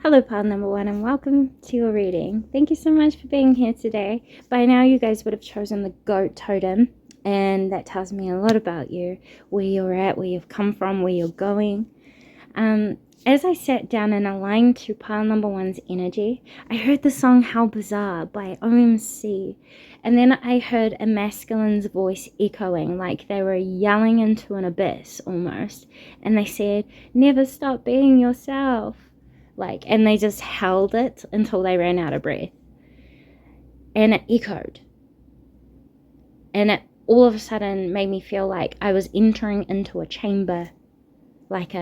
Hello, pile number one, and welcome to your reading. Thank you so much for being here today. By now, you guys would have chosen the goat totem, and that tells me a lot about you, where you're at, where you've come from, where you're going. As I sat down and aligned to pile number one's energy, I heard the song How Bizarre by OMC, and then I heard a masculine's voice echoing like they were yelling into an abyss almost, and they said, "Never stop being yourself." And they just held it until they ran out of breath. And it echoed. And it all of a sudden made me feel like I was entering into a chamber, like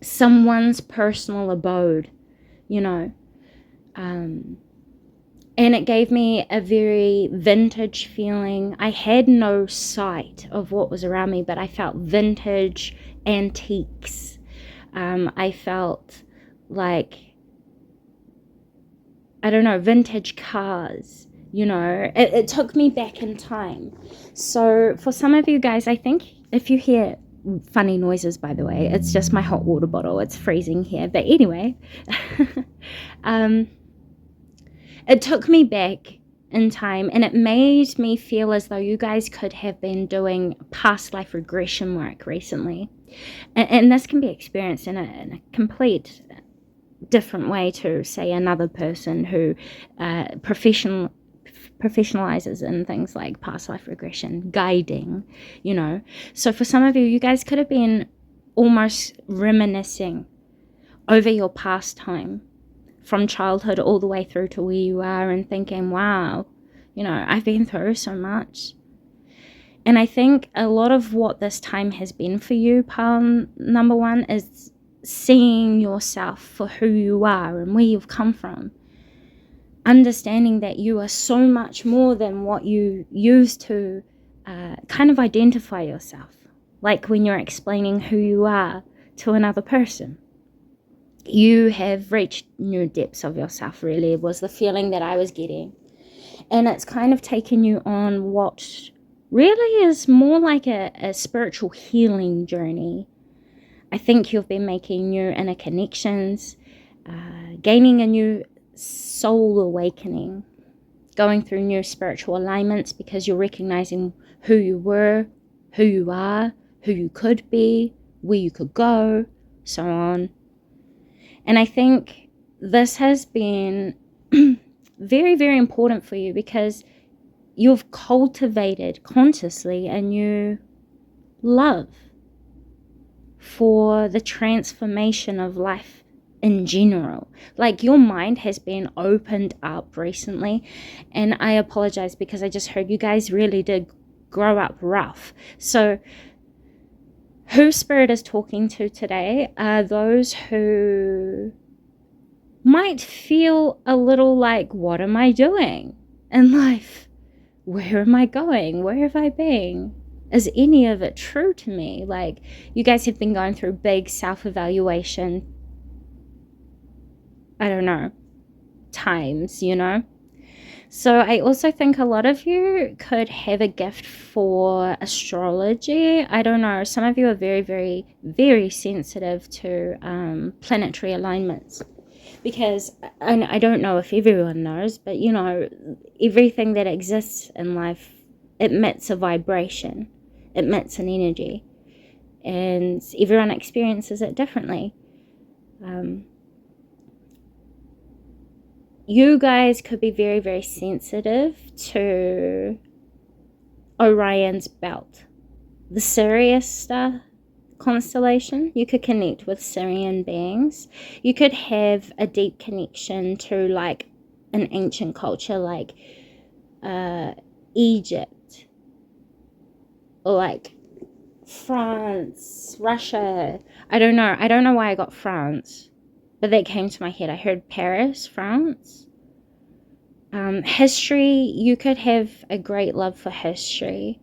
someone's personal abode, And it gave me a very vintage feeling. I had no sight of what was around me, but I felt vintage antiques. I felt like, I don't know, vintage cars, it took me back in time. So for some of you guys, I think if you hear funny noises, by the way, it's just my hot water bottle. It's freezing here. But anyway, it took me back in time, and it made me feel as though you guys could have been doing past life regression work recently. And this can be experienced in a complete different way to, say, another person who professionalizes in things like past life regression, guiding, So for some of you, you guys could have been almost reminiscing over your past time from childhood all the way through to where you are and thinking, wow, I've been through so much. And I think a lot of what this time has been for you, pile number one, is seeing yourself for who you are and where you've come from. Understanding that you are so much more than what you used to kind of identify yourself. Like when you're explaining who you are to another person. You have reached new depths of yourself, really, was the feeling that I was getting. And it's kind of taken you on what really is more like a spiritual healing journey. I think you've been making new inner connections, gaining a new soul awakening, going through new spiritual alignments because you're recognizing who you were, who you are, who you could be, where you could go, so on. And I think this has been very, very important for you because you've cultivated consciously a new love for the transformation of life in general. Like your mind has been opened up recently, and I apologize because I just heard you guys really did grow up rough. So who Spirit is talking to today are those who might feel a little like, what am I doing in life? Where am I going? Where have I been? Is any of it true to me? Like, you guys have been going through big self-evaluation, I don't know, times, So I also think a lot of you could have a gift for astrology. I don't know. Some of you are very, very, very sensitive to planetary alignments. Because I don't know if everyone knows, but, everything that exists in life emits a vibration, emits an energy. And everyone experiences it differently. You guys could be very, very sensitive to Orion's belt, the Sirius star constellation. You could connect with Syrian beings. You could have a deep connection to like an ancient culture like Egypt or like France, Russia. I don't know why I got France, but that came to my head. I heard Paris, France. History, you could have a great love for history.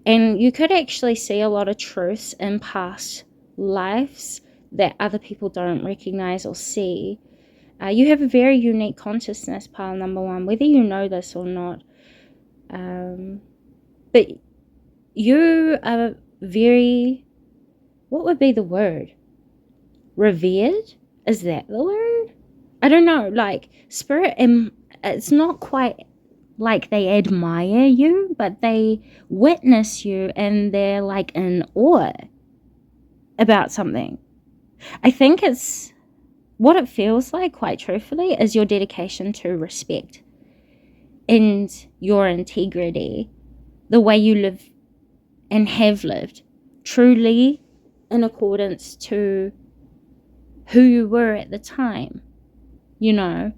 And you could actually see a lot of truths in past lives that other people don't recognize or see. You have a very unique consciousness, pile number one, whether you know this or not. But you are very, what would be the word? Revered? Is that the word? I don't know. Like, spirit, it's not quite like they admire you, but they witness you and they're like in awe about something. I think it's what it feels like, quite truthfully, is your dedication to respect and your integrity, the way you live and have lived, truly in accordance to who you were at the time. You know,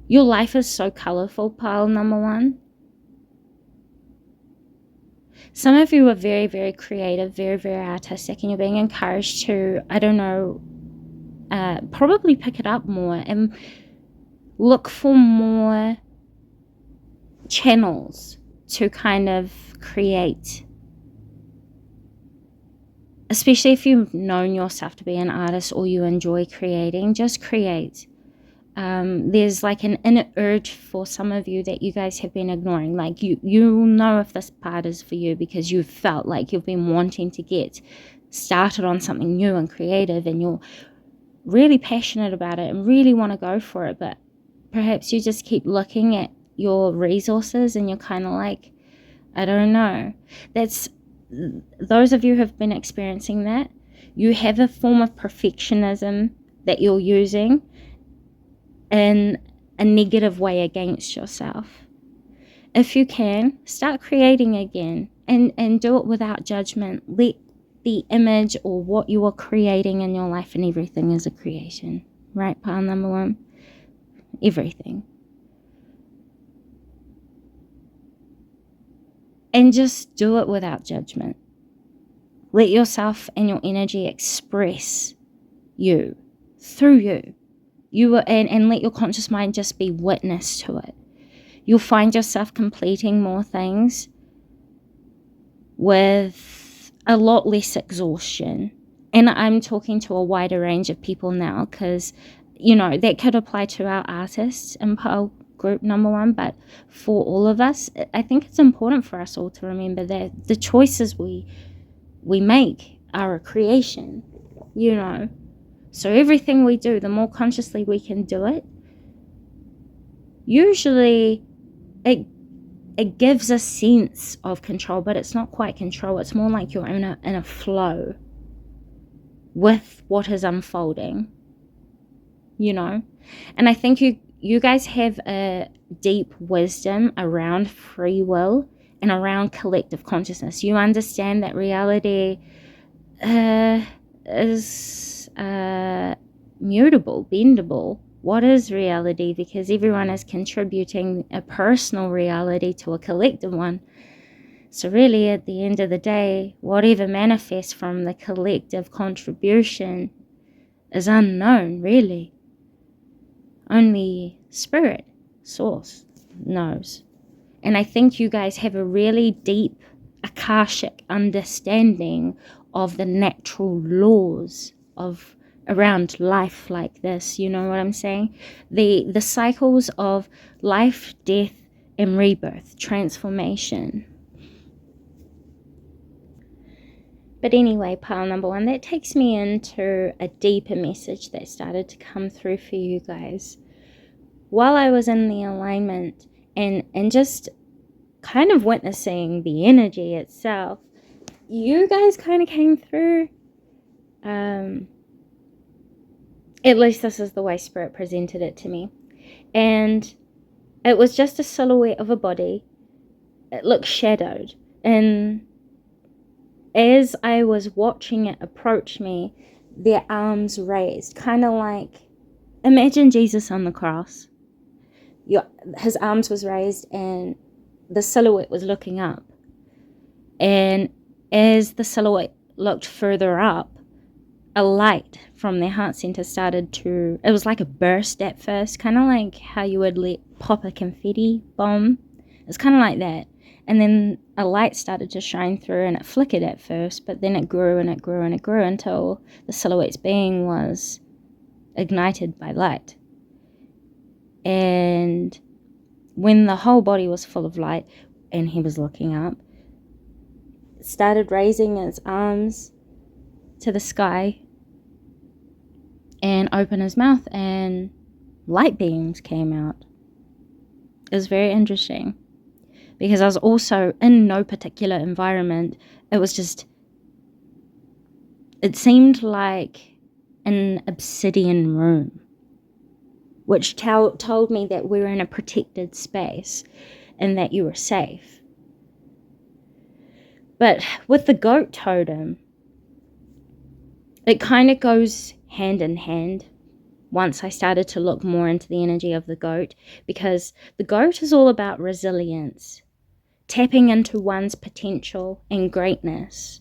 your life is so colorful, pile number one. Some of you are very, very creative, very, very artistic, and you're being encouraged to, I don't know, probably pick it up more and look for more channels to kind of create. Especially if you've known yourself to be an artist or you enjoy creating, just create. There's like an inner urge for some of you that you guys have been ignoring. Like you'll know if this part is for you because you've felt like you've been wanting to get started on something new and creative and you're really passionate about it and really want to go for it, but perhaps you just keep looking at your resources and you're kind of like, I don't know. That's those of you who have been experiencing that, you have a form of perfectionism that you're using in a negative way against yourself. If you can, start creating again and do it without judgment. Let the image or what you are creating in your life, and everything is a creation, right? Pile number one, everything. And just do it without judgment. Let yourself and your energy express you, through you. And let your conscious mind just be witness to it. You'll find yourself completing more things with a lot less exhaustion. And I'm talking to a wider range of people now because, you know, that could apply to our artists in Pearl group number one, but for all of us, I think it's important for us all to remember that the choices we make are a creation, you know. So everything we do, the more consciously we can do it, usually it gives a sense of control, but it's not quite control. It's more like you're in a flow with what is unfolding, you know. And I think you guys have a deep wisdom around free will and around collective consciousness. You understand that reality is mutable, bendable. What is reality? Because everyone is contributing a personal reality to a collective one. So really, at the end of the day, whatever manifests from the collective contribution is unknown, really. Only spirit, source, knows. And I think you guys have a really deep Akashic understanding of the natural laws of around life like this. You know what I'm saying? The cycles of life, death, and rebirth, transformation. But anyway, pile number one, that takes me into a deeper message that started to come through for you guys. While I was in the alignment and just kind of witnessing the energy itself, you guys kind of came through. At least this is the way Spirit presented it to me. And it was just a silhouette of a body. It looked shadowed. And as I was watching it approach me, their arms raised, kind of like, imagine Jesus on the cross. His arms was raised and the silhouette was looking up. And as the silhouette looked further up, a light from their heart center started to, it was like a burst at first, kind of like how you would pop a confetti bomb. It's kind of like that. And then a light started to shine through and it flickered at first, but then it grew and it grew and it grew until the silhouette's being was ignited by light. And when the whole body was full of light and he was looking up, it started raising its arms to the sky and opened his mouth and light beings came out. It was very interesting because I was also in no particular environment. It was just, it seemed like an obsidian room, which told me that we were in a protected space and that you were safe. But with the goat totem, it kind of goes hand in hand once I started to look more into the energy of the goat, because the goat is all about resilience, tapping into one's potential and greatness,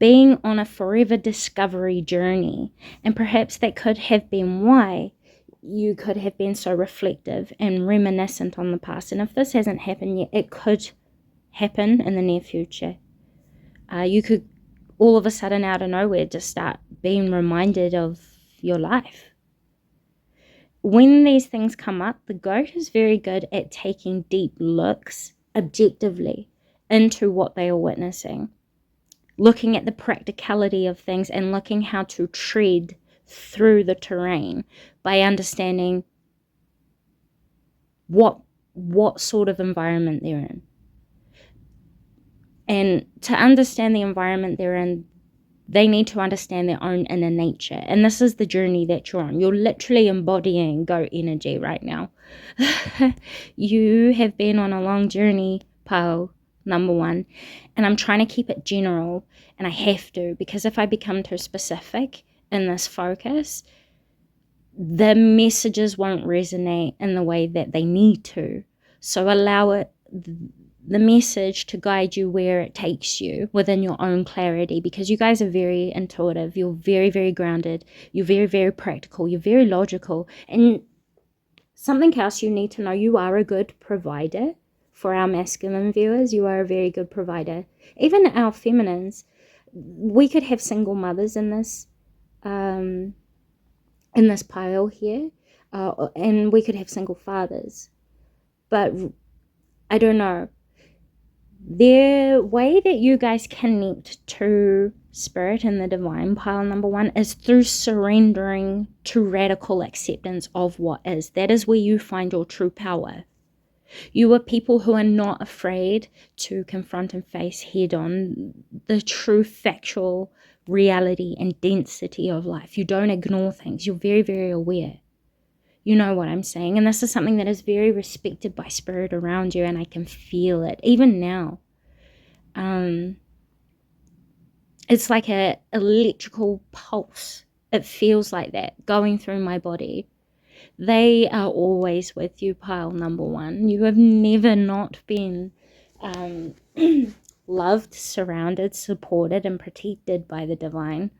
being on a forever discovery journey. And perhaps that could have been why you could have been so reflective and reminiscent on the past. And if this hasn't happened yet, it could happen in the near future. You could all of a sudden out of nowhere just start being reminded of your life. When these things come up, the goat is very good at taking deep looks objectively into what they are witnessing, looking at the practicality of things and looking how to tread through the terrain by understanding what sort of environment they're in. And to understand the environment they're in, they need to understand their own inner nature. And this is the journey that you're on. You're literally embodying goat energy right now. You have been on a long journey, pile number one. And I'm trying to keep it general. And I have to, because if I become too specific in this focus, the messages won't resonate in the way that they need to. So allow it, the message, to guide you where it takes you within your own clarity, because you guys are very intuitive. You're very, very grounded. You're very, very practical. You're very logical. And something else you need to know, you are a good provider. For our masculine viewers, you are a very good provider. Even our feminines, we could have single mothers in this pile here, and we could have single fathers. But I don't know. The way that you guys connect to spirit and the divine, pile number one, is through surrendering to radical acceptance of what is. That is where you find your true power. You are people who are not afraid to confront and face head on the true factual reality and density of life. You don't ignore things. You're very, very aware. You know what I'm saying? And this is something that is very respected by spirit around you, and I can feel it even now. It's like a electrical pulse. It feels like that going through my body. They are always with you, pile number one. You have never not been loved, surrounded, supported, and protected by the divine.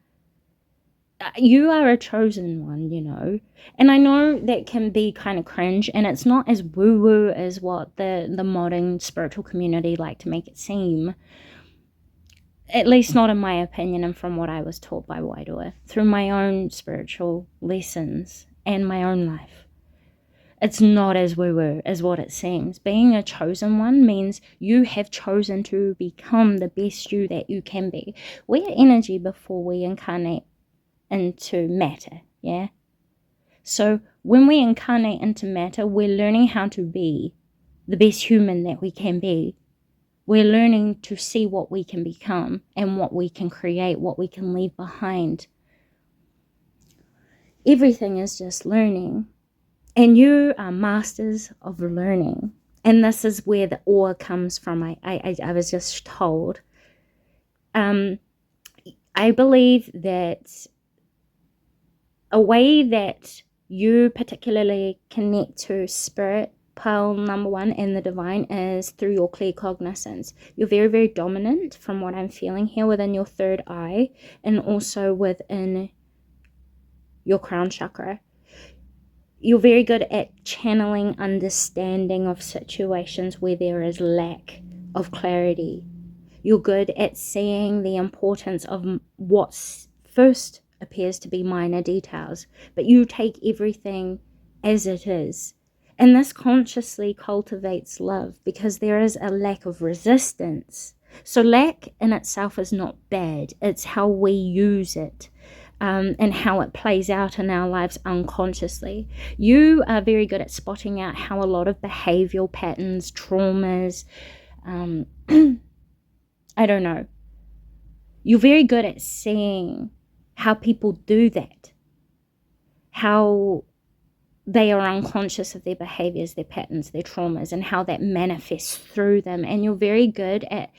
You are a chosen one, you know. And I know that can be kind of cringe, and it's not as woo-woo as what the modern spiritual community like to make it seem. At least not in my opinion, and from what I was taught by Wairoa, through my own spiritual lessons and my own life. It's not as woo-woo as what it seems. Being a chosen one means you have chosen to become the best you that you can be. We are energy before we incarnate into matter, yeah? So when we incarnate into matter, we're learning how to be the best human that we can be. We're learning to see what we can become and what we can create, what we can leave behind. Everything is just learning. And you are masters of learning. And this is where the awe comes from. I was just told. I believe that a way that you particularly connect to spirit, pile number one, and the divine is through your clear cognizance. You're very, very dominant from what I'm feeling here within your third eye and also within your crown chakra. You're very good at channeling understanding of situations where there is lack of clarity. You're good at seeing the importance of what first appears to be minor details, but you take everything as it is. And this consciously cultivates love because there is a lack of resistance. So lack in itself is not bad. It's how we use it. and how it plays out in our lives unconsciously. You are very good at spotting out how a lot of behavioral patterns, traumas, I don't know. You're very good at seeing how people do that, how they are unconscious of their behaviors, their patterns, their traumas, and how that manifests through them. And you're very good at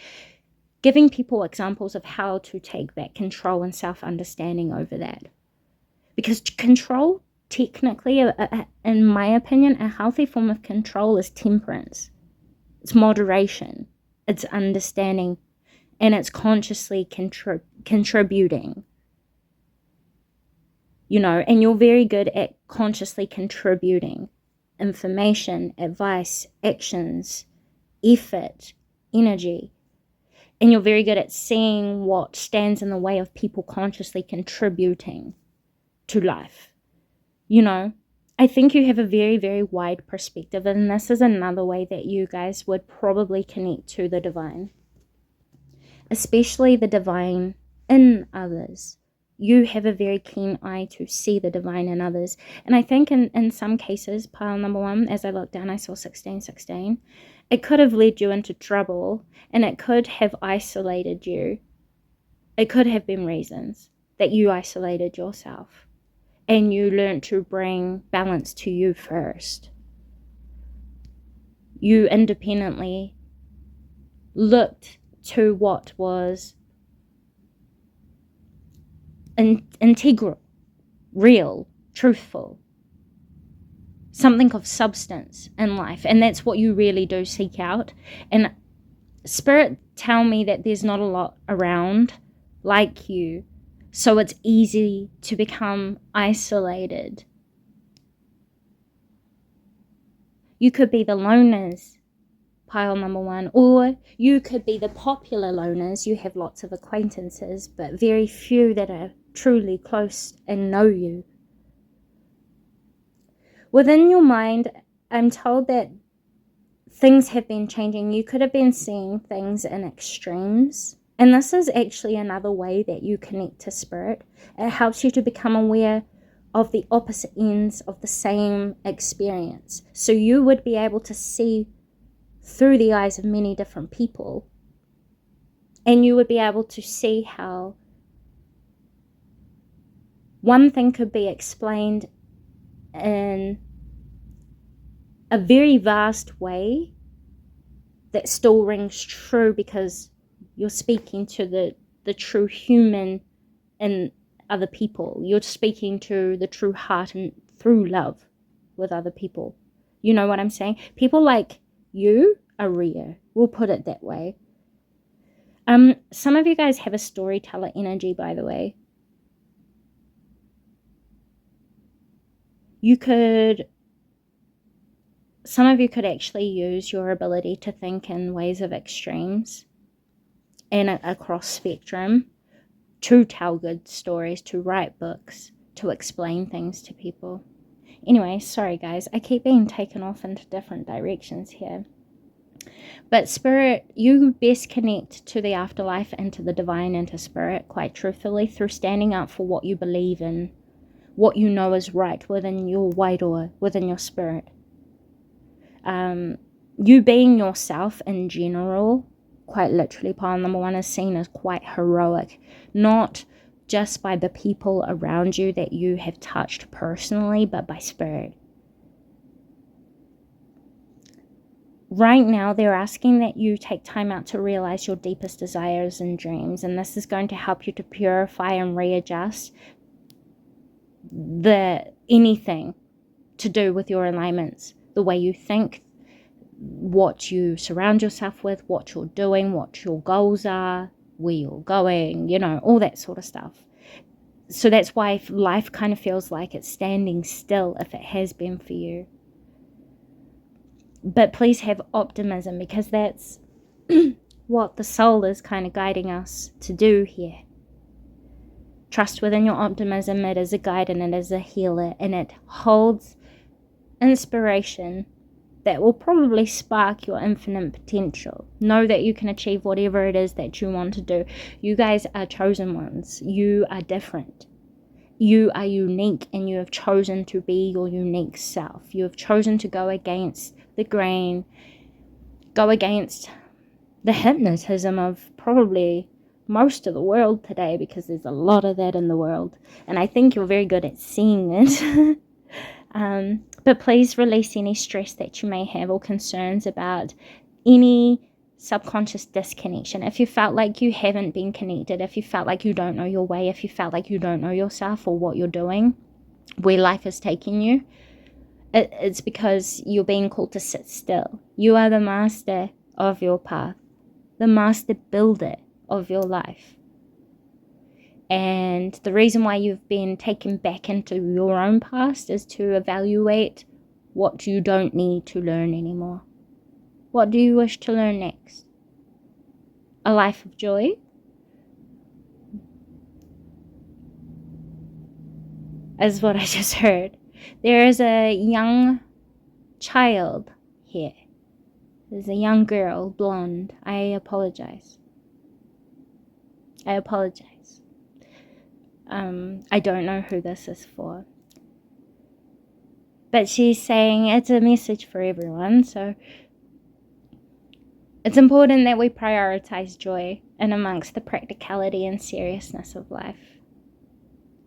giving people examples of how to take back control and self-understanding over that. Because control, technically, in my opinion, a healthy form of control is temperance. It's moderation. It's understanding. And it's consciously contributing. You know, and you're very good at consciously contributing information, advice, actions, effort, energy. And you're very good at seeing what stands in the way of people consciously contributing to life. You know, I think you have a very, very wide perspective, and this is another way that you guys would probably connect to the divine, especially the divine in others. You have a very keen eye to see the divine in others. And I think in some cases, pile number 1, as I looked down, I saw 1616. It could have led you into trouble, and it could have isolated you. It could have been reasons that you isolated yourself, and you learned to bring balance to you first. You independently looked to what was integral, real, truthful, something of substance in life. And that's what you really do seek out. And spirit tell me that there's not a lot around like you, so it's easy to become isolated. You could be the loners, pile number 1, or you could be the popular loners. You have lots of acquaintances, but very few that are truly close and know you. Within your mind, I'm told that things have been changing. You could have been seeing things in extremes. And this is actually another way that you connect to spirit. It helps you to become aware of the opposite ends of the same experience. So you would be able to see through the eyes of many different people. And you would be able to see how one thing could be explained in a very vast way that still rings true, because you're speaking to the true human in other people. You're speaking to the true heart and through love with other people. You know what I'm saying? People like you are rare. We'll put it that way. Some of you guys have a storyteller energy, by the way. Some of you could actually use your ability to think in ways of extremes and across spectrum to tell good stories, to write books, to explain things to people. Anyway, sorry guys, I keep being taken off into different directions here. But spirit, you best connect to the afterlife and to the divine and to spirit, quite truthfully, through standing up for what you believe in, what you know is right within your wairua, within your spirit. You being yourself in general, quite literally, pile number 1 is seen as quite heroic, not just by the people around you that you have touched personally, but by spirit. Right now, they're asking that you take time out to realize your deepest desires and dreams, and this is going to help you to purify and readjust anything to do with your alignments, the way you think, what you surround yourself with, what you're doing, what your goals are, where you're going, you know, all that sort of stuff. So that's why life kind of feels like it's standing still if it has been for you. But please have optimism, because that's what the soul is kind of guiding us to do here. Trust within your optimism. It is a guide and it is a healer, and it holds inspiration that will probably spark your infinite potential. Know that you can achieve whatever it is that you want to do. You guys are chosen ones. You are different. You are unique, and you have chosen to be your unique self. You have chosen to go against the grain, go against the hypnotism of probably most of the world today, because there's a lot of that in the world, and I think you're very good at seeing it. But please release any stress that you may have or concerns about any subconscious disconnection. If you felt like you haven't been connected, if you felt like you don't know your way, if you felt like you don't know yourself or what you're doing, where life is taking you, it's because you're being called to sit still. You are the master of your path, the master builder of your life. And the reason why you've been taken back into your own past is to evaluate what you don't need to learn anymore. What do you wish to learn next? A life of joy? Is what I just heard. There is a young child here. There's a young girl, blonde. I apologize. I don't know who this is for. But she's saying it's a message for everyone, so it's important that we prioritize joy in amongst the practicality and seriousness of life.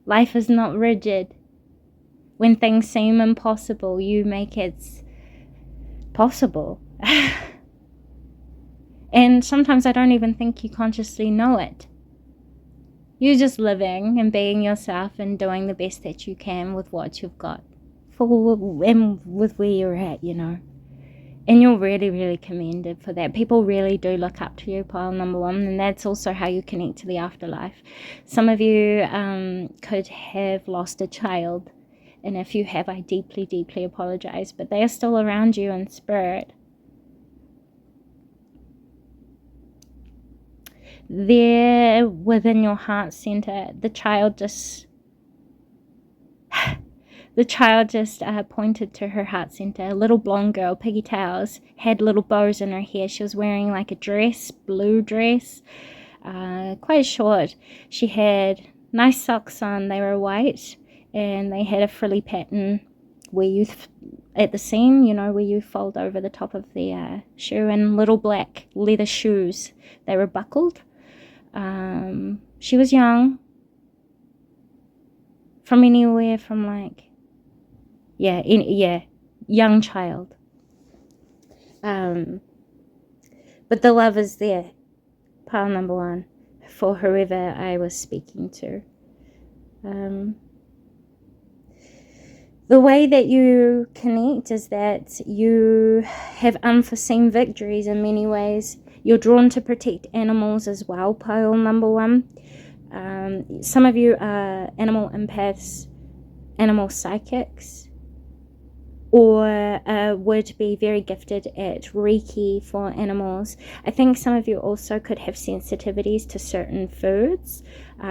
Life is not rigid. When things seem impossible, you make it possible. And sometimes I don't even think you consciously know it. You're just living and being yourself and doing the best that you can with what you've got, and with where you're at, you know. And you're really, really commended for that. People really do look up to you, pile number one, and that's also how you connect to the afterlife. Some of you could have lost a child, and if you have, I deeply, deeply apologize, but they are still around you in spirit. There within your heart center, the child just pointed to her heart center. A little blonde girl, pigtails, had little bows in her hair. She was wearing like a dress, blue dress, quite short. She had nice socks on. They were white, and they had a frilly pattern where you at the seam, you know, where you fold over the top of the shoe, and little black leather shoes. They were buckled. She was young, from anywhere from like, young child. But the love is there, pile number one, for whoever I was speaking to. The way that you connect is that you have unforeseen victories in many ways. You're drawn to protect animals as well, pile number one. Some of you are animal empaths, animal psychics, or would be very gifted at Reiki for animals. I think some of you also could have sensitivities to certain foods.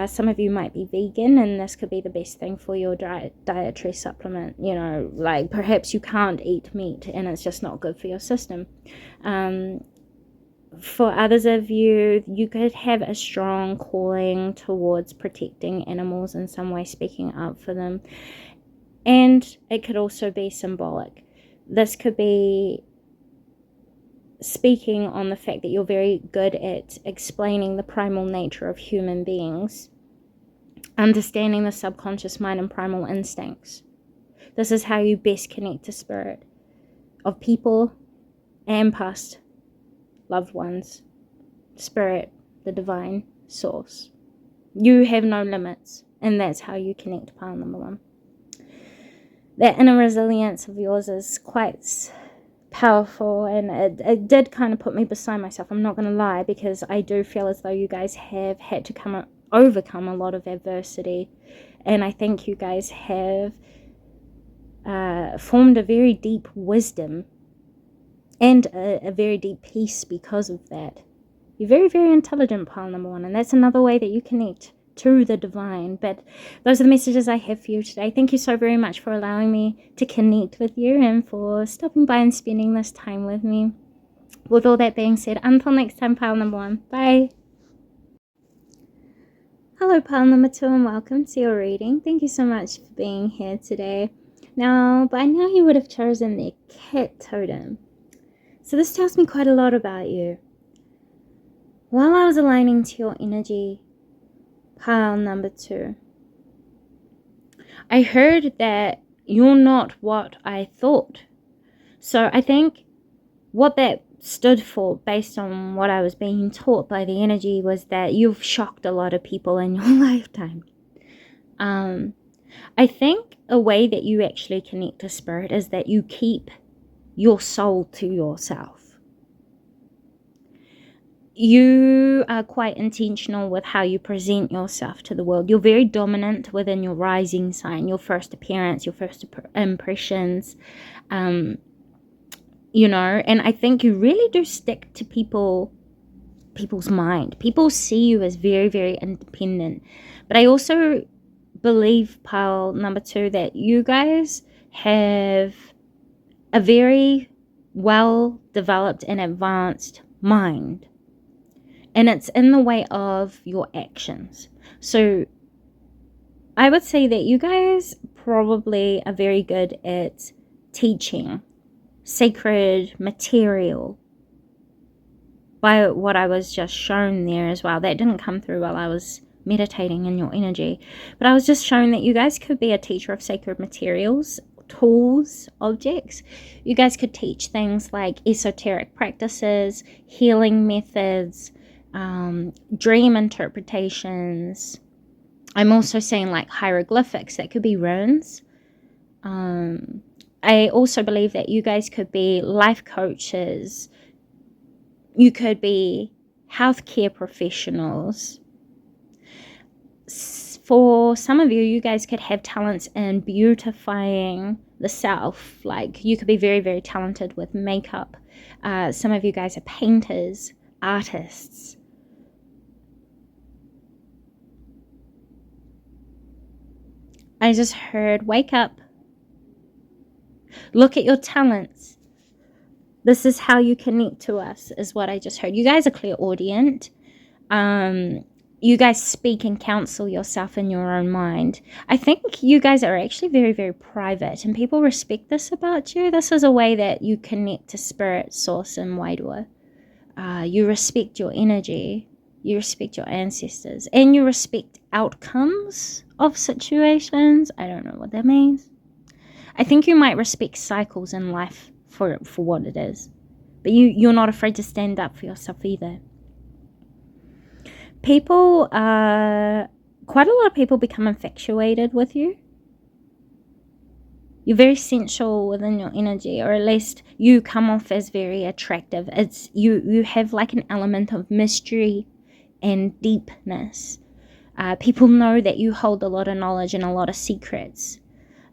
Some of you might be vegan, and this could be the best thing for your dietary supplement. You know, like perhaps you can't eat meat and it's just not good for your system. For others of you, you could have a strong calling towards protecting animals in some way, speaking up for them. And it could also be symbolic. This could be speaking on the fact that you're very good at explaining the primal nature of human beings, understanding the subconscious mind and primal instincts. This is how you best connect to spirit of people and past loved ones, spirit, the divine source. You have no limits, and that's how you connect to pile number one. That inner resilience of yours is quite powerful, and it did kind of put me beside myself, I'm not going to lie, because I do feel as though you guys have had to overcome a lot of adversity, and I think you guys have formed a very deep wisdom and a very deep peace because of that. You're very, very intelligent, pile number one, and that's another way that you connect to the divine. But those are the messages I have for you today. Thank you so very much for allowing me to connect with you and for stopping by and spending this time with me. With all that being said, until next time, pile number one. Bye. Hello, pile number 2, and welcome to your reading. Thank you so much for being here today. Now, by now you would have chosen the cat totem. So this tells me quite a lot about you. While I was aligning to your energy, pile number 2, I heard that you're not what I thought. So I think what that stood for, based on what I was being taught by the energy, was that you've shocked a lot of people in your lifetime. I think a way that you actually connect to spirit is that you keep your soul to yourself. You are quite intentional with how you present yourself to the world. You're very dominant within your rising sign, your first appearance, your first impressions, and I think you really do stick to people's mind. People see you as very, very independent. But I also believe, pile number 2, that you guys have a very well developed and advanced mind, and it's in the way of your actions. So I would say that you guys probably are very good at teaching sacred material, by what I was just shown there as well. That didn't come through while I was meditating in your energy, but I was just shown that you guys could be a teacher of sacred materials, tools, objects. You guys could teach things like esoteric practices, healing methods, dream interpretations. I'm also saying like hieroglyphics. That could be runes. I also believe that you guys could be life coaches. You could be healthcare professionals. For some of you, you guys could have talents in beautifying the self. Like you could be very, very talented with makeup. Some of you guys are painters, artists. I just heard, wake up. Look at your talents. This is how you connect to us, is what I just heard. You guys are clairaudient. You guys speak and counsel yourself in your own mind. I think you guys are actually very, very private, and people respect this about you. This is a way that you connect to spirit, source, and Waidua. You respect your energy. You respect your ancestors. And you respect outcomes of situations. I don't know what that means. I think you might respect cycles in life for what it is. But you're not afraid to stand up for yourself either. Quite a lot of people become infatuated with you. You're very sensual within your energy, or at least you come off as very attractive. It's you have like an element of mystery and deepness. People know that you hold a lot of knowledge and a lot of secrets.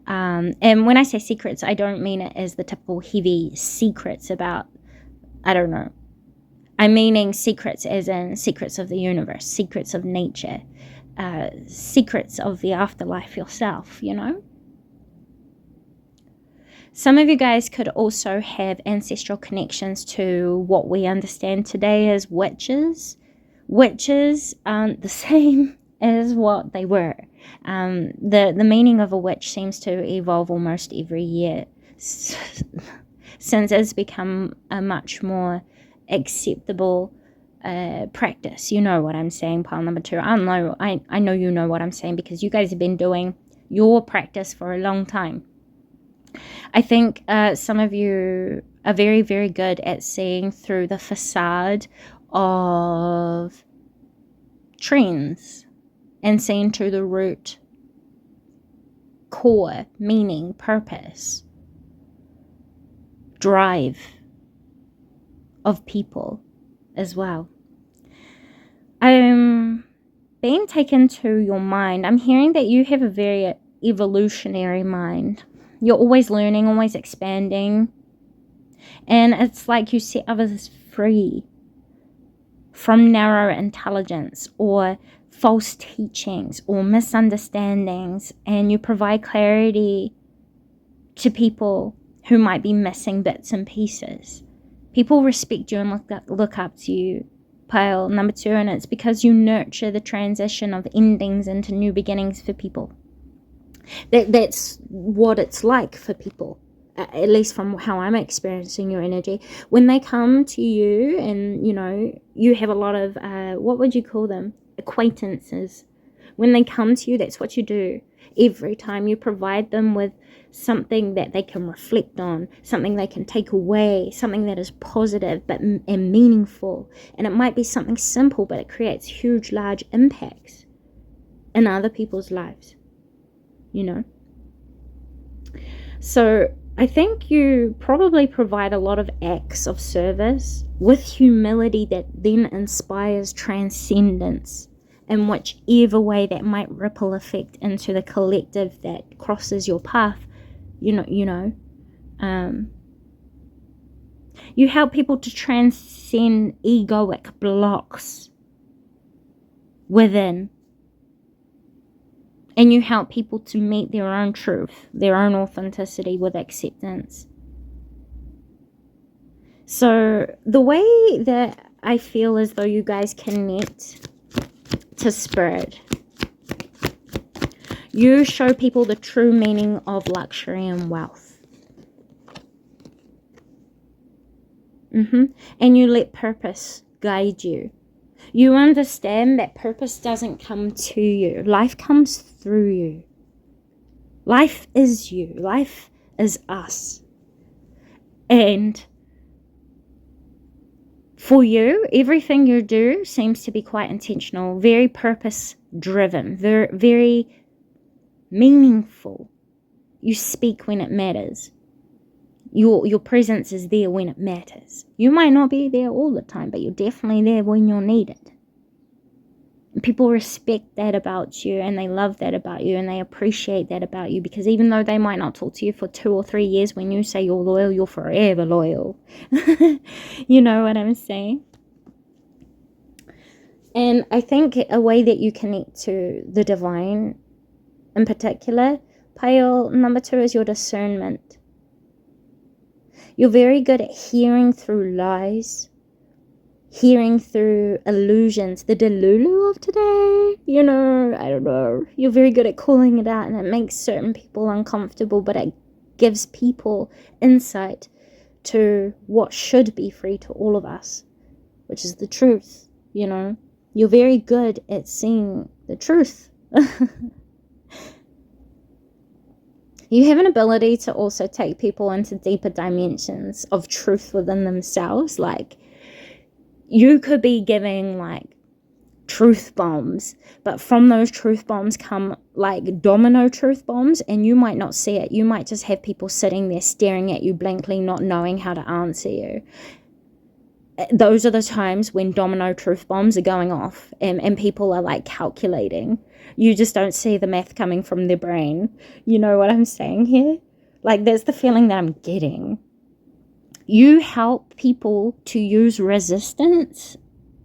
And when I say secrets, I don't mean it as the typical heavy secrets about, I don't know. I'm meaning secrets as in secrets of the universe, secrets of nature, secrets of the afterlife yourself, Some of you guys could also have ancestral connections to what we understand today as witches. Witches aren't the same as what they were. The meaning of a witch seems to evolve almost every year since it's become a much more acceptable practice. You know what I'm saying, pile number 2. I know you know what I'm saying, because you guys have been doing your practice for a long time. I think some of you are very, very good at seeing through the facade of trends and seeing to the root, core, meaning, purpose, drive of people as well. I'm being taken to your mind. I'm hearing that you have a very evolutionary mind. You're always learning, always expanding. And it's like you set others free from narrow intelligence or false teachings or misunderstandings, and you provide clarity to people who might be missing bits and pieces. People respect you and look up to you. pile number 2, and it's because you nurture the transition of endings into new beginnings for people. That's what it's like for people, at least from how I'm experiencing your energy. When they come to you and, you know, you have a lot of, what would you call them? Acquaintances. When they come to you, that's what you do. Every time you provide them with something that they can reflect on, something they can take away, something that is positive and meaningful. And it might be something simple, but it creates huge, large impacts in other people's lives, you know. So I think you probably provide a lot of acts of service with humility that then inspires transcendence in whichever way that might ripple effect into the collective that crosses your path. You help people to transcend egoic blocks within, and you help people to meet their own truth, their own authenticity with acceptance. So the way that I feel as though you guys connect to spirit, you show people the true meaning of luxury and wealth. And you let purpose guide you. You understand that purpose doesn't come to you. Life comes through you. Life is you. Life is us. And for you, everything you do seems to be quite intentional, very purpose-driven, very, very meaningful. You speak when it matters. Your presence is there when it matters. You might not be there all the time, but you're definitely there when you're needed. And people respect that about you, and they love that about you, and they appreciate that about you, because even though they might not talk to you for 2 or 3 years, when you say you're loyal, you're forever loyal. You know what I'm saying? And I think a way that you connect to the divine in particular, pile number 2, is your discernment. You're very good at hearing through lies, hearing through illusions, the delulu of today, you know, I don't know. You're very good at calling it out, and it makes certain people uncomfortable, but it gives people insight to what should be free to all of us, which is the truth, you know. You're very good at seeing the truth. You have an ability to also take people into deeper dimensions of truth within themselves. Like, you could be giving, like, truth bombs, but from those truth bombs come, like, domino truth bombs, and you might not see it. You might just have people sitting there staring at you blankly, not knowing how to answer you. Those are the times when domino truth bombs are going off, and people are, like, calculating. You just don't see the math coming from their brain. You know what I'm saying here? Like, that's the feeling that I'm getting. You help people to use resistance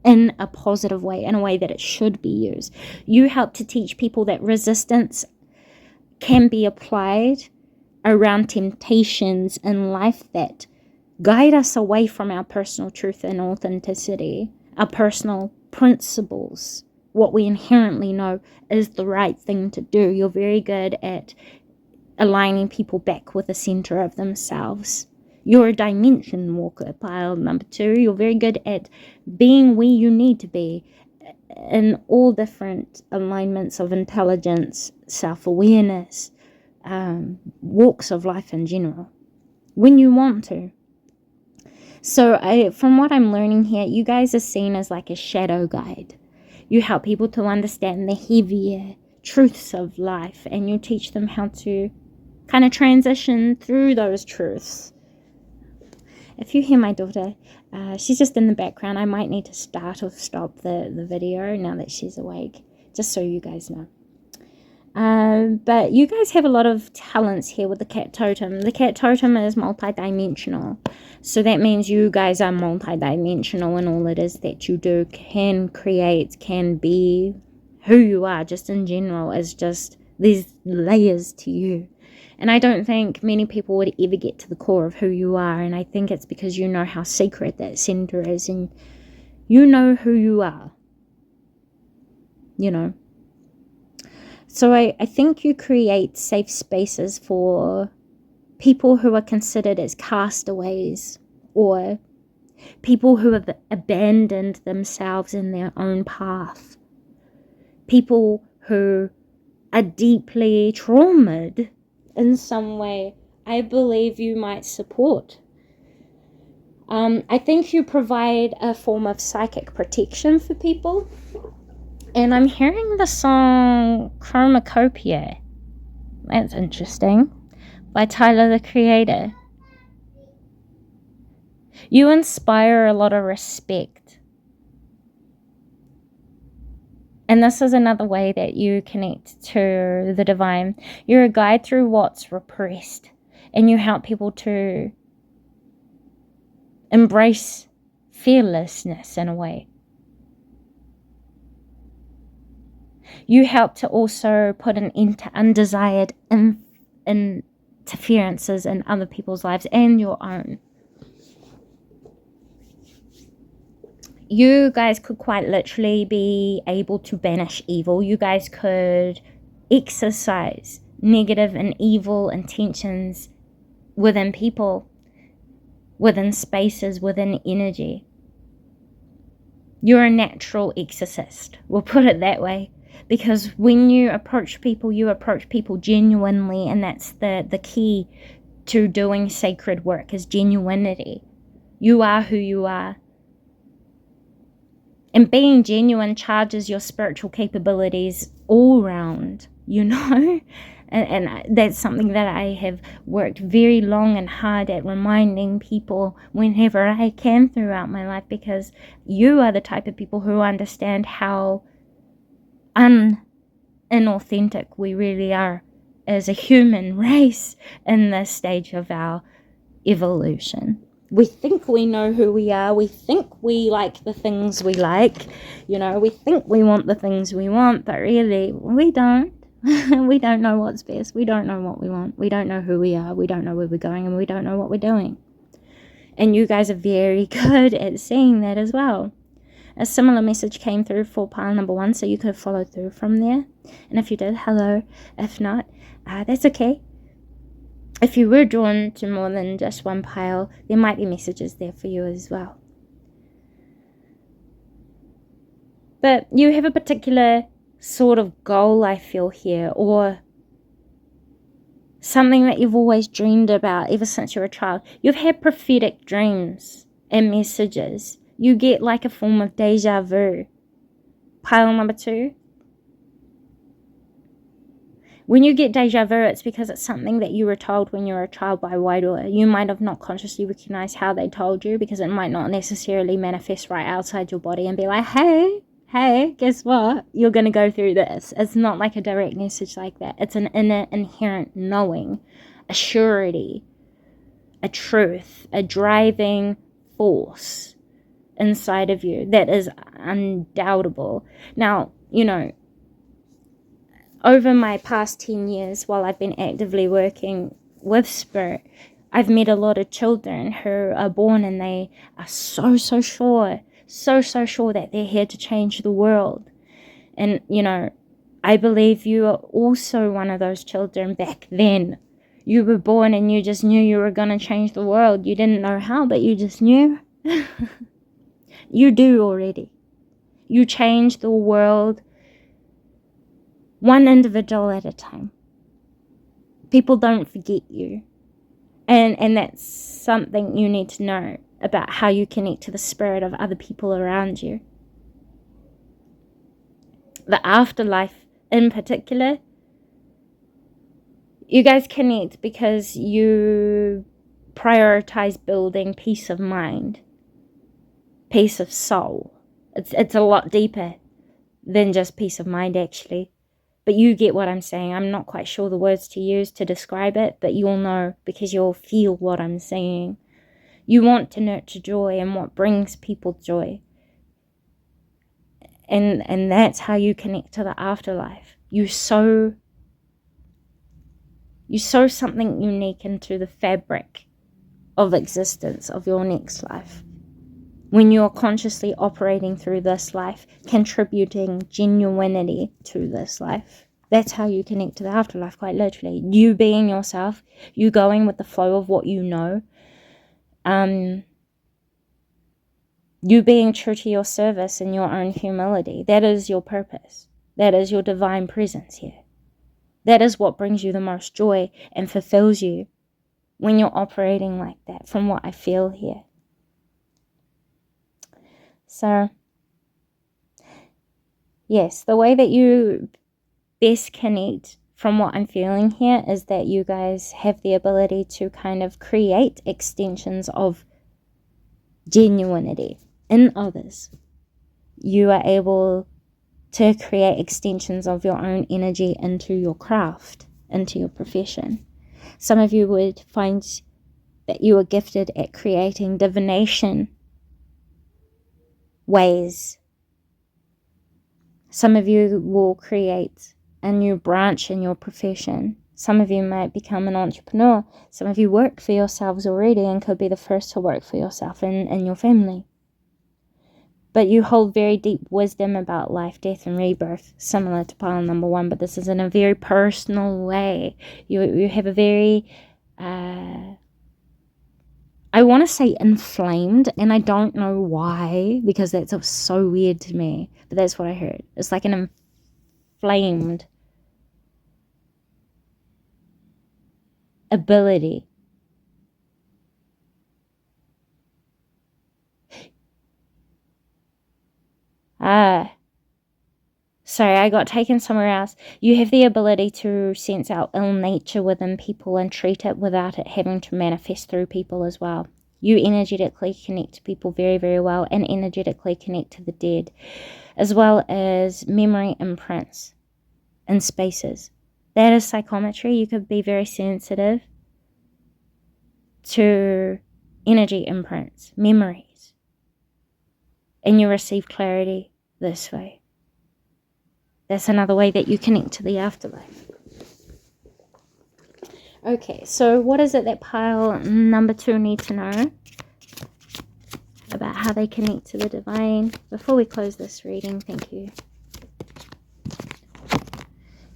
in a positive way, in a way that it should be used. You help to teach people that resistance can be applied around temptations in life that guide us away from our personal truth and authenticity, our personal principles, what we inherently know is the right thing to do. You're very good at aligning people back with the center of themselves. You're a dimension walker, pile number 2. You're very good at being where you need to be in all different alignments of intelligence, self-awareness, walks of life in general, when you want to. So from what I'm learning here, you guys are seen as like a shadow guide. You help people to understand the heavier truths of life, and you teach them how to kind of transition through those truths. If you hear my daughter, she's just in the background. I might need to start or stop the video now that she's awake, just so you guys know. But you guys have a lot of talents here with the cat totem. The cat totem is multidimensional. So that means you guys are multidimensional in all it is that you do, can create, can be who you are, just in general, as just these layers to you. And I don't think many people would ever get to the core of who you are. And I think it's because you know how sacred that center is. And You know who you are, you know. So I think you create safe spaces for people who are considered as castaways, or people who have abandoned themselves in their own path, people who are deeply traumatized in some way. I believe you might support. I think you provide a form of psychic protection for people. And I'm hearing the song Chromacopia. That's interesting. By Tyler, the Creator. You inspire a lot of respect. And this is another way that you connect to the divine. You're a guide through what's repressed. And you help people to embrace fearlessness in a way. You help to also put an end to undesired interferences in other people's lives and your own. You guys could quite literally be able to banish evil. You guys could exercise negative and evil intentions within people, within spaces, within energy. You're a natural exorcist. We'll put it that way. Because when you approach people genuinely, and that's the key to doing sacred work, is genuinity. You are who you are. And being genuine charges your spiritual capabilities all round, you know? And that's something that I have worked very long and hard at reminding people whenever I can throughout my life, because you are the type of people who understand how inauthentic we really are as a human race in this stage of our evolution. We think we know who we are. We think we like the things we like. You know, we think we want the things we want, but really we don't. We don't know what's best. We don't know what we want. We don't know who we are. We don't know where we're going, and we don't know what we're doing. And you guys are very good at seeing that as well. A similar message came through for pile number 1, so you could have followed through from there. And if you did, hello. If not, that's okay. If you were drawn to more than just one pile, there might be messages there for you as well. But you have a particular sort of goal, I feel here, or something that you've always dreamed about ever since you were a child. You've had prophetic dreams and messages. You get like a form of deja vu. Pile number 2. When you get deja vu, it's because it's something that you were told when you were a child by Wairua. You might have not consciously recognized how they told you, because it might not necessarily manifest right outside your body and be like, hey, guess what? You're going to go through this. It's not like a direct message like that. It's an inner inherent knowing, a surety, a truth, a driving force inside of you that is undoubtable. Now, you know, over my past 10 years, while I've been actively working with spirit, I've met a lot of children who are born and they are so sure that they're here to change the world. And, you know, I believe you are also one of those children back then. You were born and you just knew you were going to change the world. You didn't know how, but you just knew. You do already. You change the world one individual at a time. People don't forget you. And that's something you need to know about how you connect to the spirit of other people around you. The afterlife in particular, you guys connect because you prioritize building peace of mind, peace of soul. It's a lot deeper than just peace of mind, actually. But you get what I'm saying. I'm not quite sure the words to use to describe it, but you'll know because you'll feel what I'm saying. You want to nurture joy and what brings people joy. And that's how you connect to the afterlife. You sow something unique into the fabric of existence of your next life. when you're consciously operating through this life, contributing genuinity to this life. That's how you connect to the afterlife, quite literally. You being yourself, you going with the flow of what you know, you being true to your service and your own humility. That is your purpose. That is your divine presence here. That is what brings you the most joy and fulfills you when you're operating like that, from what I feel here. So, yes, the way that you best connect, from what I'm feeling here, is that you guys have the ability to kind of create extensions of genuinity in others. You are able to create extensions of your own energy into your craft, into your profession. Some of you would find that you are gifted at creating divination ways. Some of you will create a new branch in your profession. Some of you might become an entrepreneur. Some of you work for yourselves already and could be the first to work for yourself and your family. But you hold very deep wisdom about life, death, and rebirth, similar to pile number 1, but this is in a very personal way. You have a very, I want to say inflamed, and I don't know why, because that's so weird to me, but that's what I heard. It's like an inflamed ability. Sorry, I got taken somewhere else. You have the ability to sense out ill nature within people and treat it without it having to manifest through people as well. You energetically connect to people very, very well, and energetically connect to the dead, as well as memory imprints in spaces. That is psychometry. You could be very sensitive to energy imprints, memories, and you receive clarity this way. That's another way that you connect to the afterlife. Okay, so what is it that pile number 2 need to know about how they connect to the divine? Before we close this reading, thank you.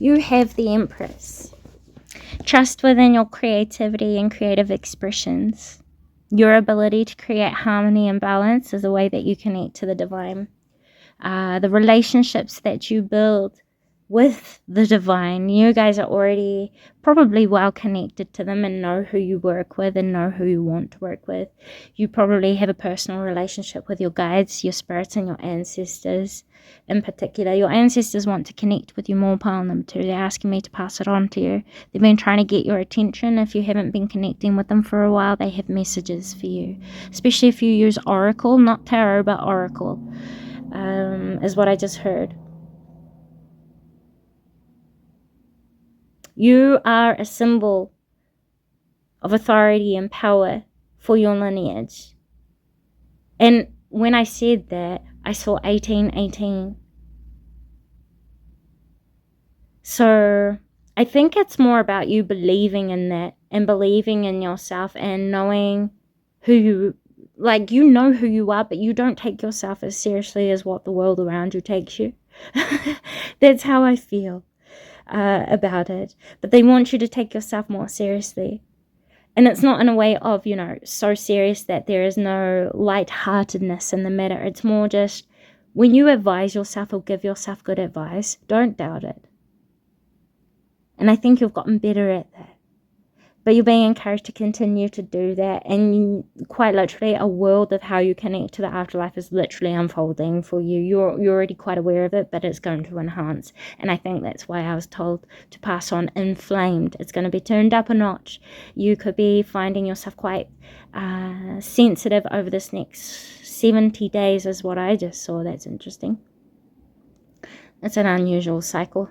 You have the Empress. Trust within your creativity and creative expressions. Your ability to create harmony and balance is a way that you connect to the divine. The relationships that you build with the divine, you guys are already probably well connected to them and know who you work with and know who you want to work with. You probably have a personal relationship with your guides, your spirits, and your ancestors. In particular, your ancestors want to connect with you more, pile number 2. They're asking me to pass it on to you. They've been trying to get your attention. If you haven't been connecting with them for a while, they have messages for you, especially if you use oracle, not tarot, but oracle. Is what I just heard. You are a symbol of authority and power for your lineage. And when I said that, I saw 1818. So I think it's more about you believing in that and believing in yourself and knowing who you, like, you know who you are, but you don't take yourself as seriously as what the world around you takes you. That's how I feel about it. But they want you to take yourself more seriously. And it's not in a way of, so serious that there is no lightheartedness in the matter. It's more just when you advise yourself or give yourself good advice, don't doubt it. And I think you've gotten better at that. But you're being encouraged to continue to do that. And quite literally, a world of how you connect to the afterlife is literally unfolding for you. You're already quite aware of it, but it's going to enhance. And I think that's why I was told to pass on inflamed. It's going to be turned up a notch. You could be finding yourself quite sensitive over this next 70 days is what I just saw. That's interesting. It's an unusual cycle.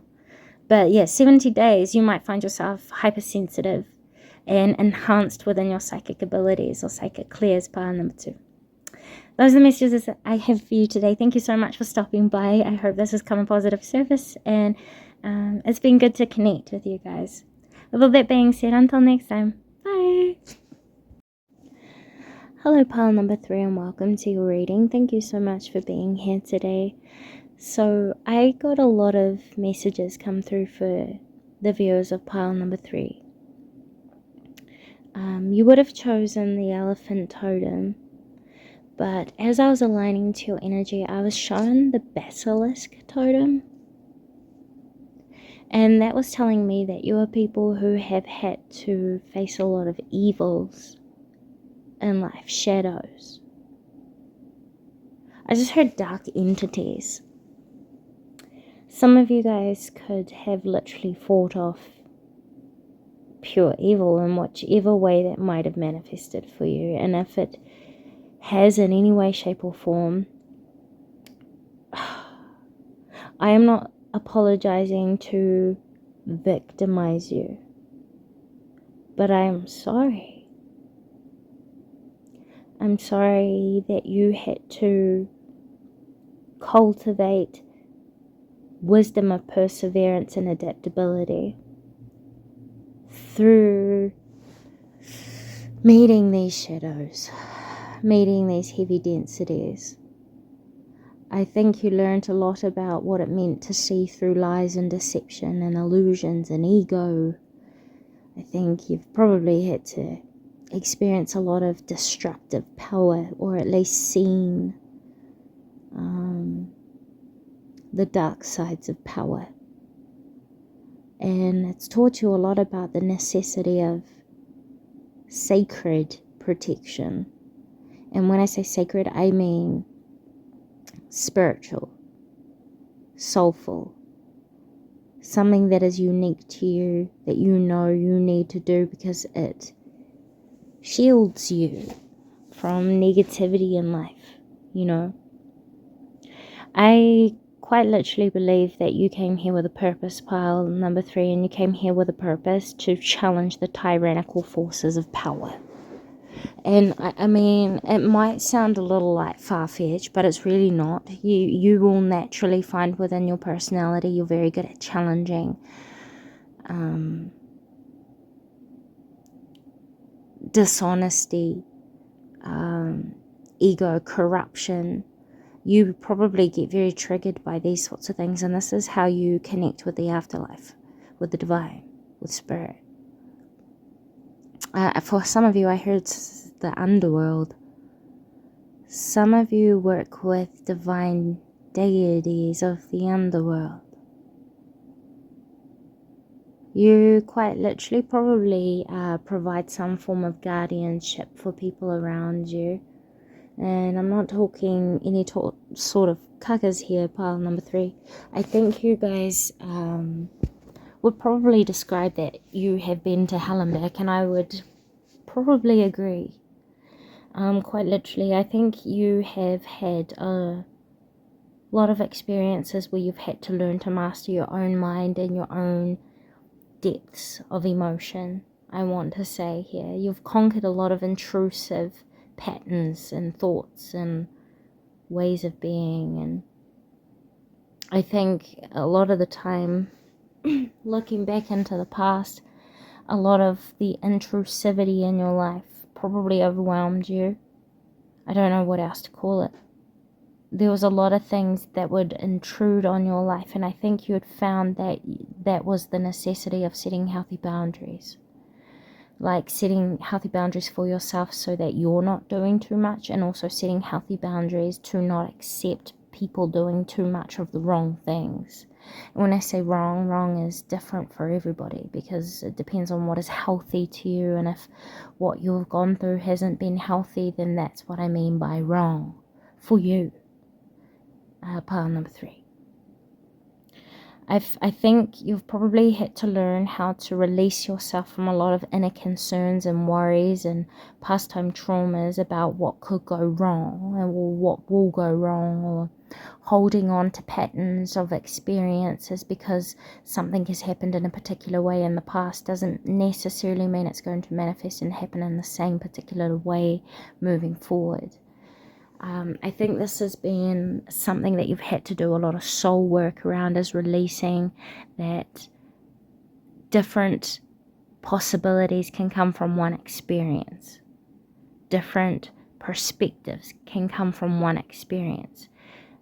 But yeah, 70 days, you might find yourself hypersensitive and enhanced within your psychic abilities or psychic clears, pile number 2. Those are the messages that I have for you today. Thank you so much for stopping by. I hope this has come in positive service, and it's been good to connect with you guys. With all that being said, until next time, bye. Hello, pile number 3, and welcome to your reading. Thank you so much for being here today. So I got a lot of messages come through for the viewers of pile number 3. You would have chosen the elephant totem, but as I was aligning to your energy, I was shown the basilisk totem. And that was telling me that you are people who have had to face a lot of evils in life, shadows. I just heard dark entities. Some of you guys could have literally fought off pure evil in whichever way that might have manifested for you. And if it has in any way, shape or form, I am not apologizing to victimize you, but I am sorry. I'm sorry that you had to cultivate wisdom of perseverance and adaptability through meeting these shadows, meeting these heavy densities. I think you learned a lot about what it meant to see through lies and deception and illusions and ego. I think you've probably had to experience a lot of destructive power, or at least seen the dark sides of power. And it's taught you a lot about the necessity of sacred protection. And when I say sacred, I mean spiritual, soulful, something that is unique to you, that you know you need to do because it shields you from negativity in life, you know. I quite literally believe that you came here with a purpose, pile number 3, and you came here with a purpose to challenge the tyrannical forces of power. And I mean, it might sound a little like far-fetched, but it's really not. You will naturally find within your personality you're very good at challenging dishonesty, ego, corruption. You probably get very triggered by these sorts of things, and this is how you connect with the afterlife, with the divine, with spirit. For some of you, I heard the underworld. Some of you work with divine deities of the underworld. You quite literally probably provide some form of guardianship for people around you. And I'm not talking any sort of cuckers here, pile number 3. I think you guys would probably describe that you have been to hell and back, and I would probably agree. Quite literally, I think you have had a lot of experiences where you've had to learn to master your own mind and your own depths of emotion. I want to say here, you've conquered a lot of intrusive patterns and thoughts and ways of being, and I think a lot of the time looking back into the past, a lot of the intrusivity in your life probably overwhelmed you. I don't know what else to call it. There was a lot of things that would intrude on your life, and I think you had found that that was the necessity of setting healthy boundaries. Like setting healthy boundaries for yourself so that you're not doing too much, and also setting healthy boundaries to not accept people doing too much of the wrong things. And when I say wrong is different for everybody, because it depends on what is healthy to you, and if what you've gone through hasn't been healthy, then that's what I mean by wrong for you. Pile number 3. I think you've probably had to learn how to release yourself from a lot of inner concerns and worries and pastime traumas about what could go wrong or what will go wrong, or holding on to patterns of experiences because something has happened in a particular way in the past doesn't necessarily mean it's going to manifest and happen in the same particular way moving forward. I think this has been something that you've had to do a lot of soul work around, is releasing that different possibilities can come from one experience. Different perspectives can come from one experience.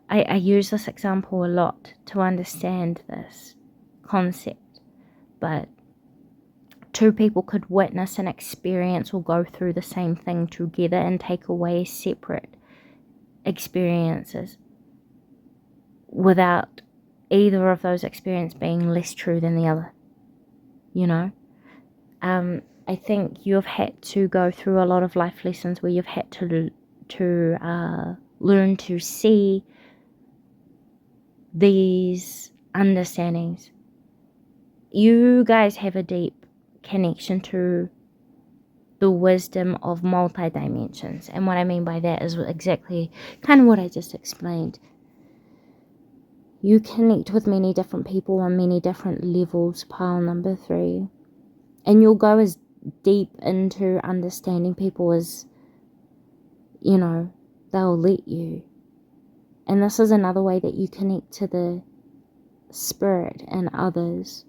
I use this example a lot to understand this concept, but two people could witness an experience or go through the same thing together and take away separate experiences without either of those experiences being less true than the other, you know. I think you've had to go through a lot of life lessons where you've had to learn to see these understandings. You guys have a deep connection to the wisdom of multi-dimensions, and what I mean by that is exactly kind of what I just explained. You connect with many different people on many different levels, pile number 3, and you'll go as deep into understanding people as, you know, they'll let you. And this is another way that you connect to the spirit and others.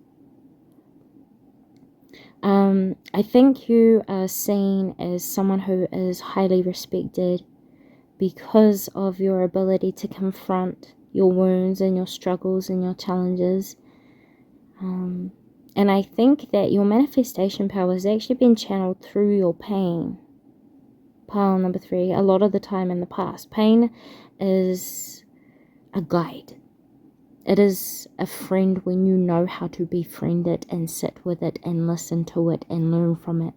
I think you are seen as someone who is highly respected because of your ability to confront your wounds and your struggles and your challenges. And I think that your manifestation power has actually been channeled through your pain. Pile number 3, a lot of the time in the past. Pain is a guide. It is a friend when you know how to befriend it and sit with it and listen to it and learn from it.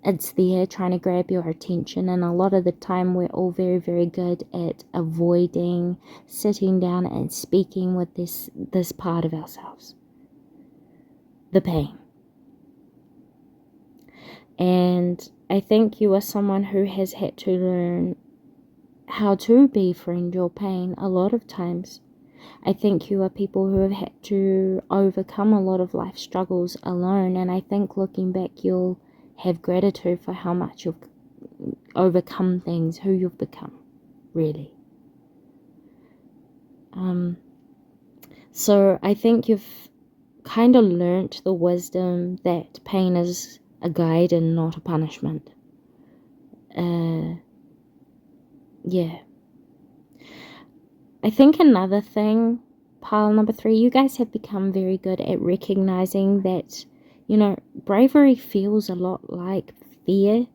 It's there trying to grab your attention, and a lot of the time we're all very, very good at avoiding sitting down and speaking with this part of ourselves. The pain. And I think you are someone who has had to learn how to befriend your pain a lot of times. I think you are people who have had to overcome a lot of life struggles alone, and I think looking back you'll have gratitude for how much you've overcome things, who you've become, really. So I think you've kind of learnt the wisdom that pain is a guide and not a punishment. Yeah. I think another thing, pile number 3, you guys have become very good at recognizing that, you know, bravery feels a lot like fear.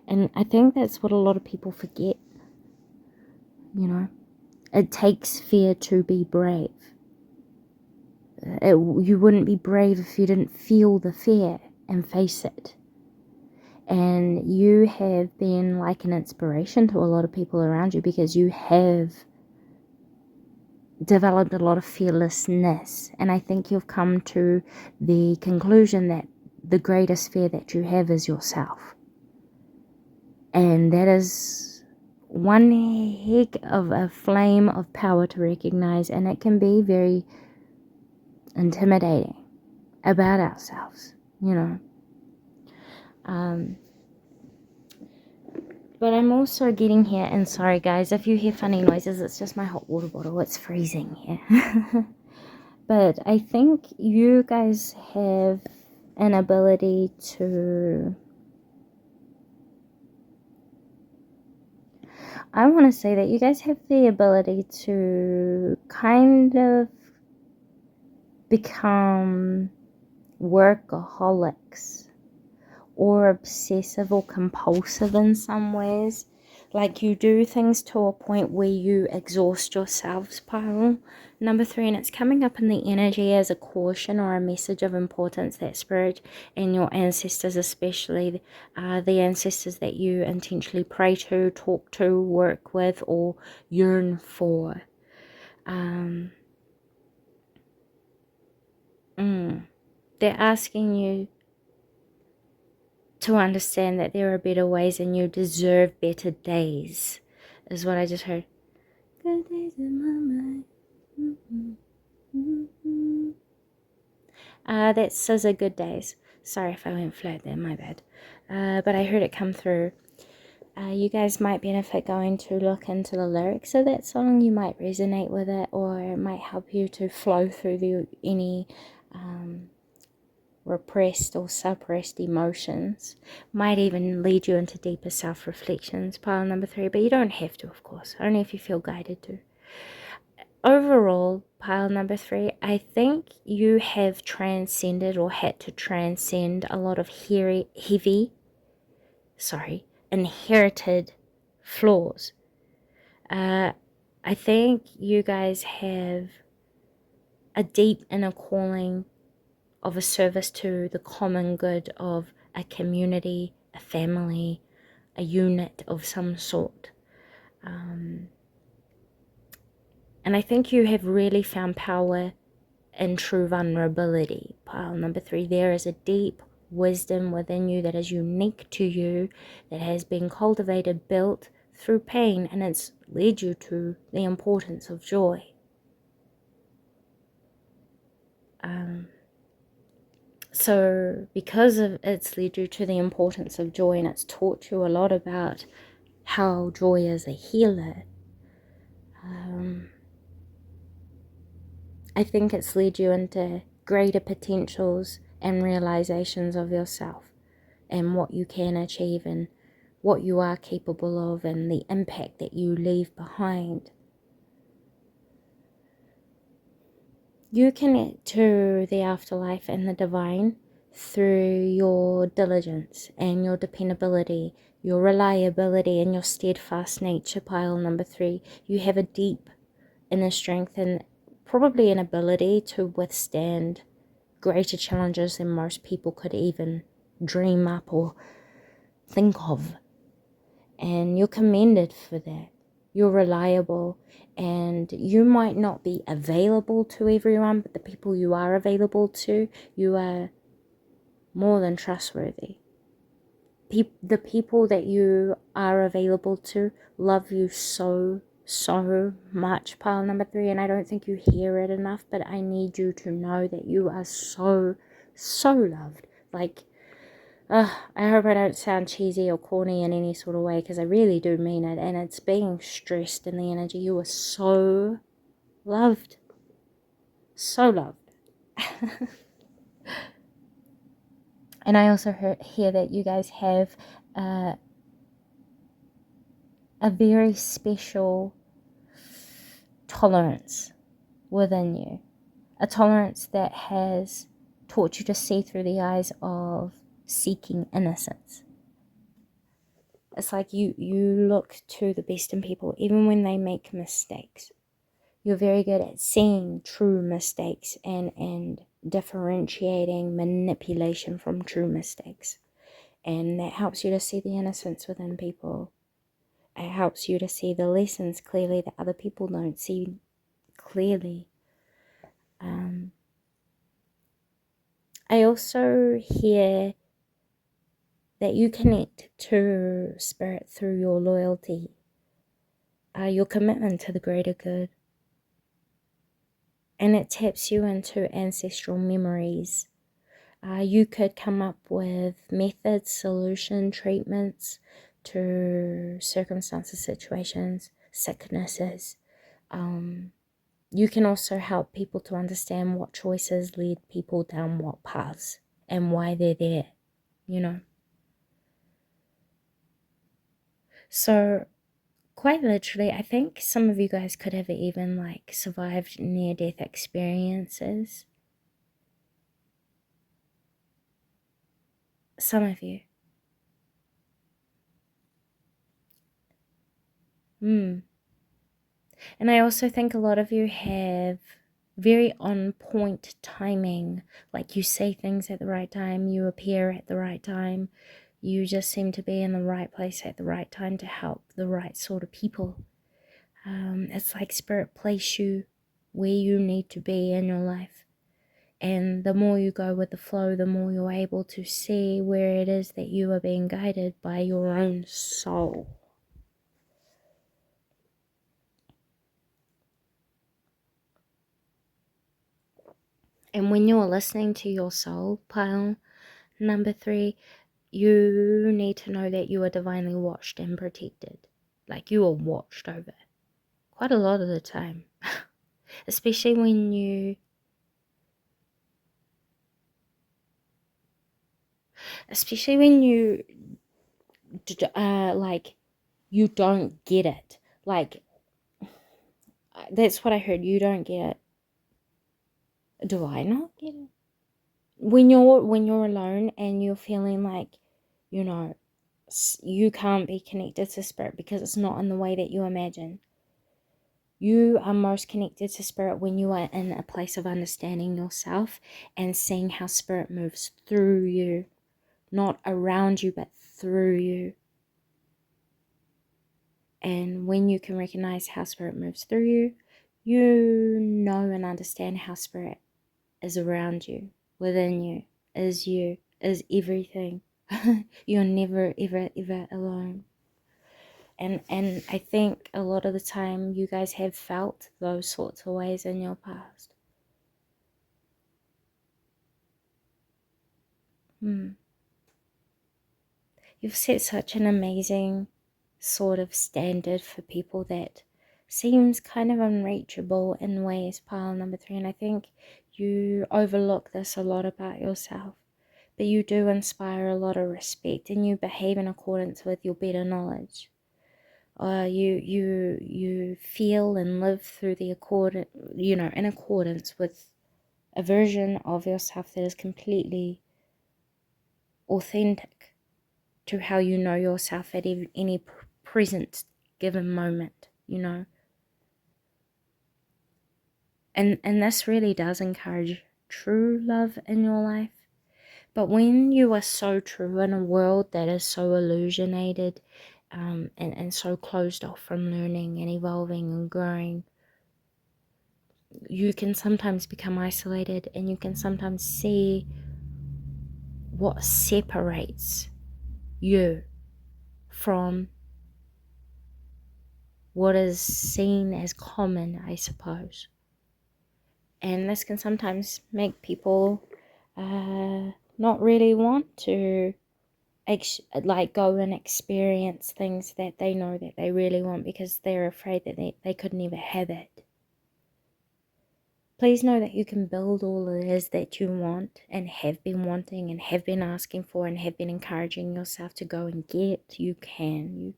And I think that's what a lot of people forget. You know, it takes fear to be brave. You wouldn't be brave if you didn't feel the fear and face it. And you have been like an inspiration to a lot of people around you because you have developed a lot of fearlessness, and I think you've come to the conclusion that the greatest fear that you have is yourself, and that is one heck of a flame of power to recognize, and it can be very intimidating about ourselves, you know. But I'm also getting here, and sorry guys if you hear funny noises, it's just my hot water bottle, it's freezing here. But I think you guys have an ability to, I want to say that you guys have the ability to kind of become workaholics or obsessive or compulsive in some ways. Like you do things to a point where you exhaust yourselves, pile number 3, and it's coming up in the energy as a caution or a message of importance that spirit and your ancestors, especially the ancestors that you intentionally pray to, talk to, work with, or yearn for. They're asking you to understand that there are better ways and you deserve better days, is what I just heard. Good days in my mind. That says a good days. Sorry if I went flat there, my bad. But I heard it come through. You guys might benefit going to look into the lyrics of that song. You might resonate with it, or it might help you to flow through any repressed or suppressed emotions. Might even lead you into deeper self-reflections, pile number 3, but you don't have to, of course, only if you feel guided to. Overall, pile number 3, I think you have transcended or had to transcend a lot of inherited flaws. I think you guys have a deep inner calling of a service to the common good of a community, a family, a unit of some sort. And I think you have really found power in true vulnerability. Pile number 3, there is a deep wisdom within you that is unique to you, that has been cultivated, built through pain, and it's led you to the importance of joy. So because of it's led you to the importance of joy, and it's taught you a lot about how joy is a healer, I think it's led you into greater potentials and realizations of yourself and what you can achieve and what you are capable of and the impact that you leave behind. You connect to the afterlife and the divine through your diligence and your dependability, your reliability and your steadfast nature, pile number 3. You have a deep inner strength and probably an ability to withstand greater challenges than most people could even dream up or think of. And you're commended for that. You're reliable, and you might not be available to everyone, but the people you are available to, you are more than trustworthy. The people that you are available to love you so much, pile number 3, and I don't think you hear it enough, but I need you to know that you are so loved. Like, I hope I don't sound cheesy or corny in any sort of way, because I really do mean it, and it's being stressed in the energy. You are so loved. So loved. And I also hear that you guys have a very special tolerance within you. A tolerance that has taught you to see through the eyes of seeking innocence. It's like you look to the best in people, even when they make mistakes. You're very good at seeing true mistakes and differentiating manipulation from true mistakes. And that helps you to see the innocence within people. It helps you to see the lessons clearly that other people don't see clearly. I also hear that you connect to spirit through your loyalty, your commitment to the greater good. And it taps you into ancestral memories. You could come up with methods, solution, treatments to circumstances, situations, sicknesses. You can also help people to understand what choices lead people down what paths and why they're there, you know. So quite literally, I think some of you guys could have even like survived near-death experiences. Some of you. And I also think a lot of you have very on point timing. Like you say things at the right time, you appear at the right time. You just seem to be in the right place at the right time to help the right sort of people. It's like spirit place you where you need to be in your life. And the more you go with the flow, the more you're able to see where it is that you are being guided by your own soul. And when you're listening to your soul, pile number 3, you need to know that you are divinely watched and protected. Like you are watched over quite a lot of the time. Especially when you especially when you like you don't get it. Like, that's what I heard. You don't get it. Do I not get it? When you're alone and you're feeling like, you know, you can't be connected to spirit because it's not in the way that you imagine. You are most connected to spirit when you are in a place of understanding yourself and seeing how spirit moves through you, not around you, but through you. And when you can recognize how spirit moves through you, you know and understand how spirit is around you, within you, is everything. You're never, ever, ever alone. And I think a lot of the time you guys have felt those sorts of ways in your past. You've set such an amazing sort of standard for people that seems kind of unreachable in ways, pile number 3. And I think you overlook this a lot about yourself. But you do inspire a lot of respect, and you behave in accordance with your better knowledge. You feel and live through the in accordance with a version of yourself that is completely authentic to how you know yourself at any present given moment, And this really does encourage true love in your life. But when you are so true in a world that is so illusionated and so closed off from learning and evolving and growing, you can sometimes become isolated, and you can sometimes see what separates you from what is seen as common, I suppose. And this can sometimes make people not really want to go and experience things that they know that they really want, because they're afraid that they could never have it. Please know that you can build all it is that you want and have been wanting and have been asking for and have been encouraging yourself to go and get. You can.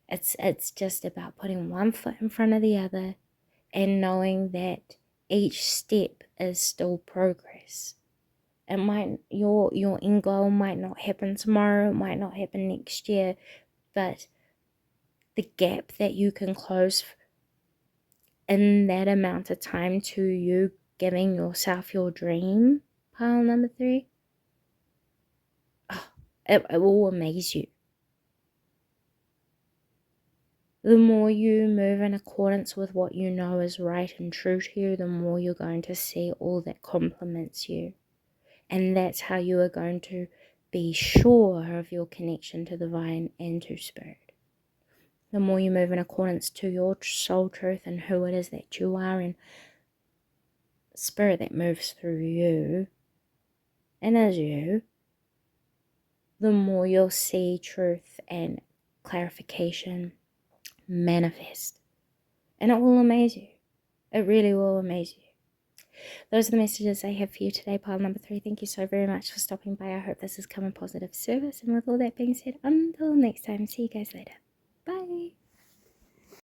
It's just about putting one foot in front of the other and knowing that each step is still progress. It might, your end goal might not happen tomorrow, it might not happen next year, but the gap that you can close in that amount of time to you giving yourself your dream, pile number 3, it will amaze you. The more you move in accordance with what you know is right and true to you, the more you're going to see all that complements you. And that's how you are going to be sure of your connection to the divine and to spirit. The more you move in accordance to your soul truth and who it is that you are, and spirit that moves through you and as you, the more you'll see truth and clarification manifest. And it will amaze you. It really will amaze you. Those are the messages I have for you today, pile number 3. Thank you so very much for stopping by. I hope this has come in positive service. And with all that being said, until next time, see you guys later.